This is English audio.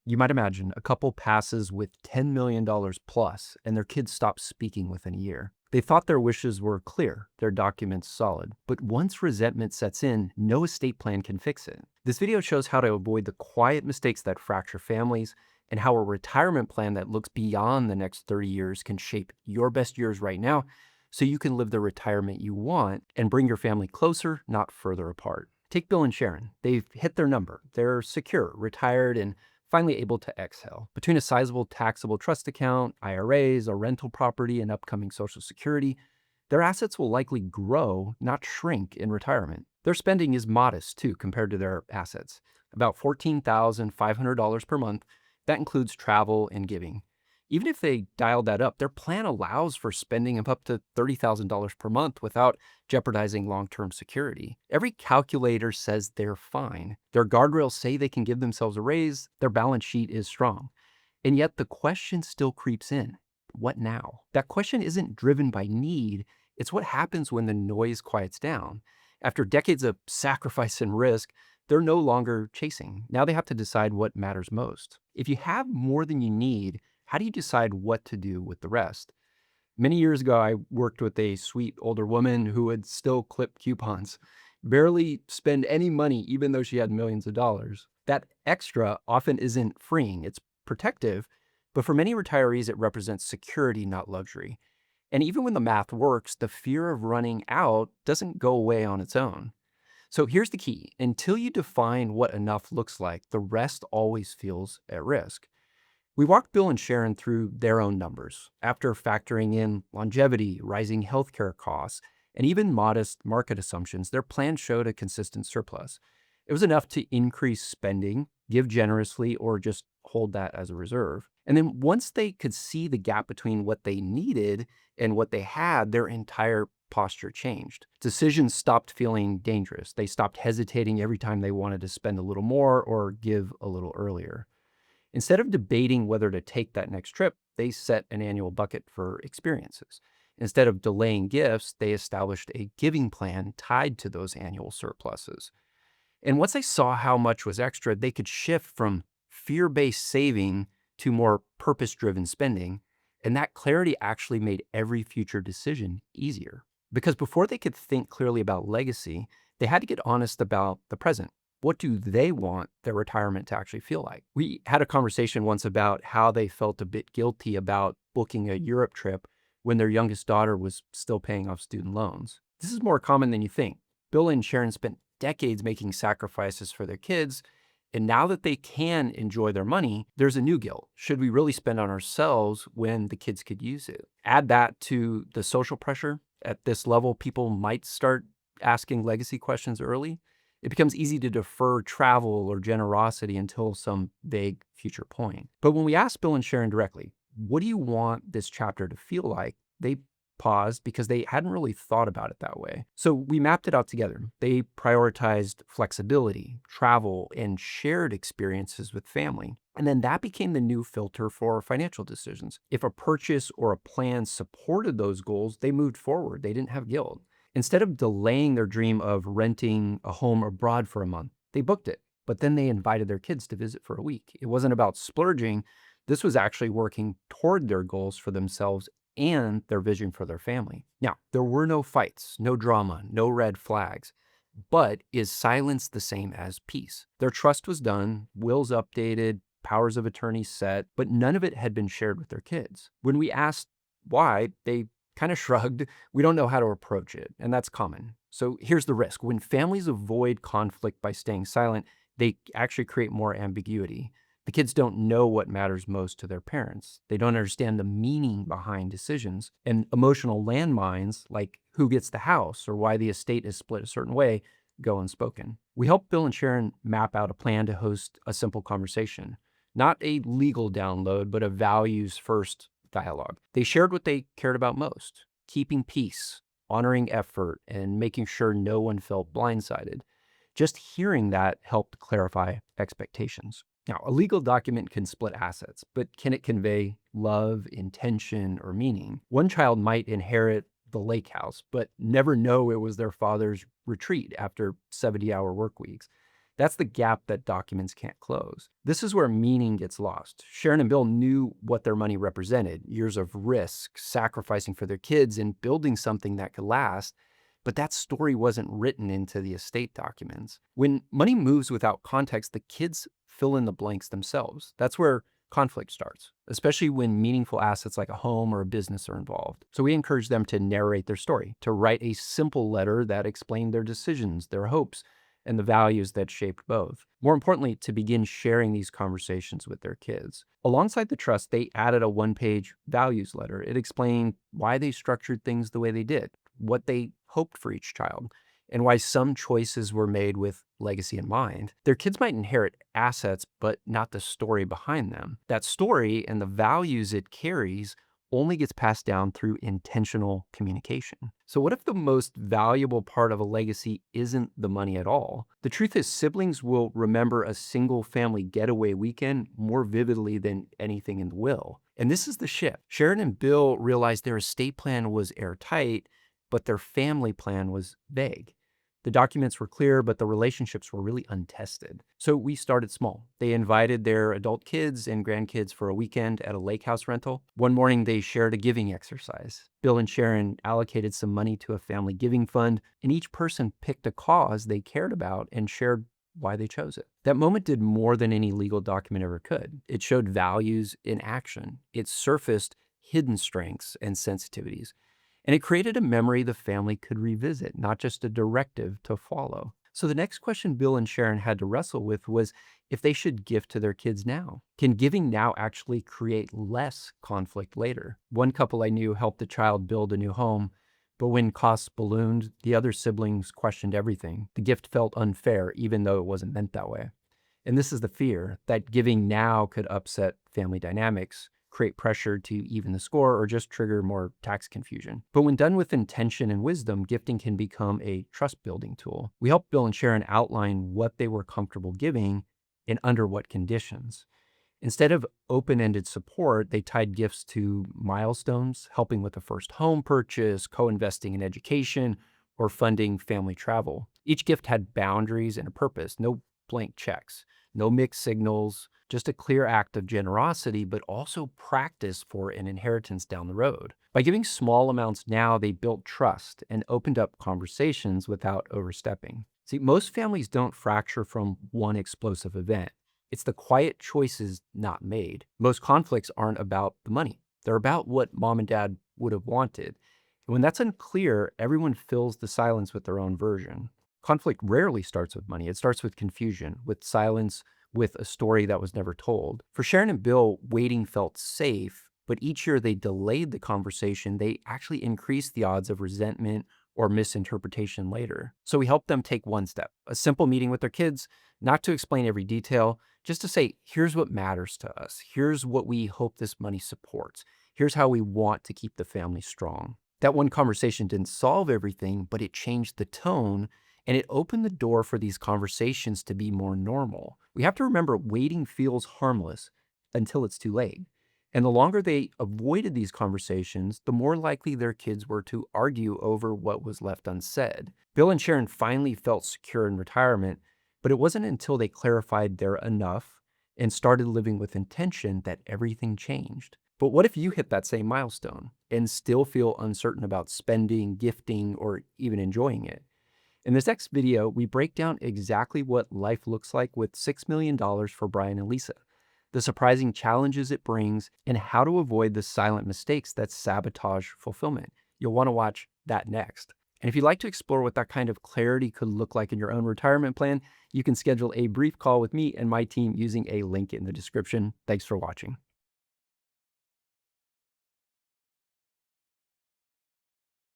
You might imagine a couple passes with $10 million plus, and their kids stop speaking within a year. They thought their wishes were clear, their documents solid. But once resentment sets in, no estate plan can fix it. This video shows how to avoid the quiet mistakes that fracture families and how a retirement plan that looks beyond the next 30 years can shape your best years right now so you can live the retirement you want and bring your family closer, not further apart. Take Bill and Sharon. They've hit their number. They're secure, retired, and finally able to exhale. Between a sizable taxable trust account, IRAs, a rental property, and upcoming Social Security, their assets will likely grow, not shrink in retirement. Their spending is modest, too, compared to their assets, about $14,500 per month. That includes travel and giving. Even if they dialed that up, their plan allows for spending of up to $30,000 per month without jeopardizing long-term security. Every calculator says they're fine. Their guardrails say they can give themselves a raise. Their balance sheet is strong. And yet the question still creeps in. What now? That question isn't driven by need. It's what happens when the noise quiets down. After decades of sacrifice and risk, they're no longer chasing. Now they have to decide what matters most. If you have more than you need, how do you decide what to do with the rest? Many years ago, I worked with a sweet older woman who would still clip coupons, barely spend any money, even though she had millions of dollars. That extra often isn't freeing, it's protective, but for many retirees, it represents security, not luxury. And even when the math works, the fear of running out doesn't go away on its own. So here's the key. Until you define what enough looks like, the rest always feels at risk. We walked Bill and Sharon through their own numbers. After factoring in longevity, rising healthcare costs, and even modest market assumptions, their plan showed a consistent surplus. It was enough to increase spending, give generously, or just hold that as a reserve. And then once they could see the gap between what they needed and what they had, their entire posture changed. Decisions stopped feeling dangerous. They stopped hesitating every time they wanted to spend a little more or give a little earlier. Instead of debating whether to take that next trip, they set an annual bucket for experiences. Instead of delaying gifts, they established a giving plan tied to those annual surpluses. And once they saw how much was extra, they could shift from fear-based saving to more purpose-driven spending. And that clarity actually made every future decision easier. Because before they could think clearly about legacy, they had to get honest about the present. What do they want their retirement to actually feel like? We had a conversation once about how they felt a bit guilty about booking a Europe trip when their youngest daughter was still paying off student loans. This is more common than you think. Bill and Sharon spent decades making sacrifices for their kids, and now that they can enjoy their money, there's a new guilt. Should we really spend on ourselves when the kids could use it? Add that to the social pressure. At this level, people might start asking legacy questions early. It becomes easy to defer travel or generosity until some vague future point. But when we asked Bill and Sharon directly, what do you want this chapter to feel like? They paused because they hadn't really thought about it that way. So we mapped it out together. They prioritized flexibility, travel, and shared experiences with family. And then that became the new filter for financial decisions. If a purchase or a plan supported those goals, they moved forward. They didn't have guilt. Instead of delaying their dream of renting a home abroad for a month, they booked it. But then they invited their kids to visit for a week. It wasn't about splurging. This was actually working toward their goals for themselves and their vision for their family. Now, there were no fights, no drama, no red flags. But is silence the same as peace? Their trust was done, wills updated, powers of attorney set, but none of it had been shared with their kids. When we asked why, they kind of shrugged. We don't know how to approach it, and that's common. So here's the risk. When families avoid conflict by staying silent, they actually create more ambiguity. The kids don't know what matters most to their parents. They don't understand the meaning behind decisions. And emotional landmines, like who gets the house or why the estate is split a certain way, go unspoken. We helped Bill and Sharon map out a plan to host a simple conversation. Not a legal download, but a values first dialogue. They shared what they cared about most: keeping peace, honoring effort, and making sure no one felt blindsided. Just hearing that helped clarify expectations. Now, a legal document can split assets, but can it convey love, intention, or meaning? One child might inherit the lake house, but never know it was their father's retreat after 70-hour work weeks. That's the gap that documents can't close. This is where meaning gets lost. Sharon and Bill knew what their money represented, years of risk, sacrificing for their kids, and building something that could last. But that story wasn't written into the estate documents. When money moves without context, the kids fill in the blanks themselves. That's where conflict starts, especially when meaningful assets like a home or a business are involved. So we encourage them to narrate their story, to write a simple letter that explained their decisions, their hopes, and the values that shaped both. More importantly, to begin sharing these conversations with their kids. Alongside the trust, they added a one-page values letter. It explained why they structured things the way they did, what they hoped for each child, and why some choices were made with legacy in mind. Their kids might inherit assets, but not the story behind them. That story and the values it carries only gets passed down through intentional communication. So what if the most valuable part of a legacy isn't the money at all? The truth is, siblings will remember a single family getaway weekend more vividly than anything in the will. And this is the shift. Sharon and Bill realized their estate plan was airtight, but their family plan was vague. The documents were clear, but the relationships were really untested. So we started small. They invited their adult kids and grandkids for a weekend at a lake house rental. One morning, they shared a giving exercise. Bill and Sharon allocated some money to a family giving fund, and each person picked a cause they cared about and shared why they chose it. That moment did more than any legal document ever could. It showed values in action. It surfaced hidden strengths and sensitivities. And it created a memory the family could revisit, not just a directive to follow. So the next question Bill and Sharon had to wrestle with was if they should gift to their kids now. Can giving now actually create less conflict later? One couple I knew helped the child build a new home, but when costs ballooned, the other siblings questioned everything. The gift felt unfair, even though it wasn't meant that way. And this is the fear that giving now could upset family dynamics, create pressure to even the score, or just trigger more tax confusion. But when done with intention and wisdom, gifting can become a trust-building tool. We helped Bill and Sharon outline what they were comfortable giving and under what conditions. Instead of open-ended support, they tied gifts to milestones, helping with the first home purchase, co-investing in education, or funding family travel. Each gift had boundaries and a purpose, no blank checks, no mixed signals, just a clear act of generosity, but also practice for an inheritance down the road. By giving small amounts now, they built trust and opened up conversations without overstepping. See, most families don't fracture from one explosive event. It's the quiet choices not made. Most conflicts aren't about the money. They're about what mom and dad would have wanted. And when that's unclear, everyone fills the silence with their own version. Conflict rarely starts with money. It starts with confusion, with silence, with a story that was never told. For Sharon and Bill, waiting felt safe, but each year they delayed the conversation, they actually increased the odds of resentment or misinterpretation later. So we helped them take one step, a simple meeting with their kids, not to explain every detail, just to say, here's what matters to us. Here's what we hope this money supports. Here's how we want to keep the family strong. That one conversation didn't solve everything, but it changed the tone and it opened the door for these conversations to be more normal. We have to remember waiting feels harmless until it's too late. And the longer they avoided these conversations, the more likely their kids were to argue over what was left unsaid. Bill and Sharon finally felt secure in retirement, but it wasn't until they clarified their enough and started living with intention that everything changed. But what if you hit that same milestone and still feel uncertain about spending, gifting, or even enjoying it? In this next video, we break down exactly what life looks like with $6 million for Brian and Lisa, the surprising challenges it brings, and how to avoid the silent mistakes that sabotage fulfillment. You'll want to watch that next. And if you'd like to explore what that kind of clarity could look like in your own retirement plan, you can schedule a brief call with me and my team using a link in the description. Thanks for watching.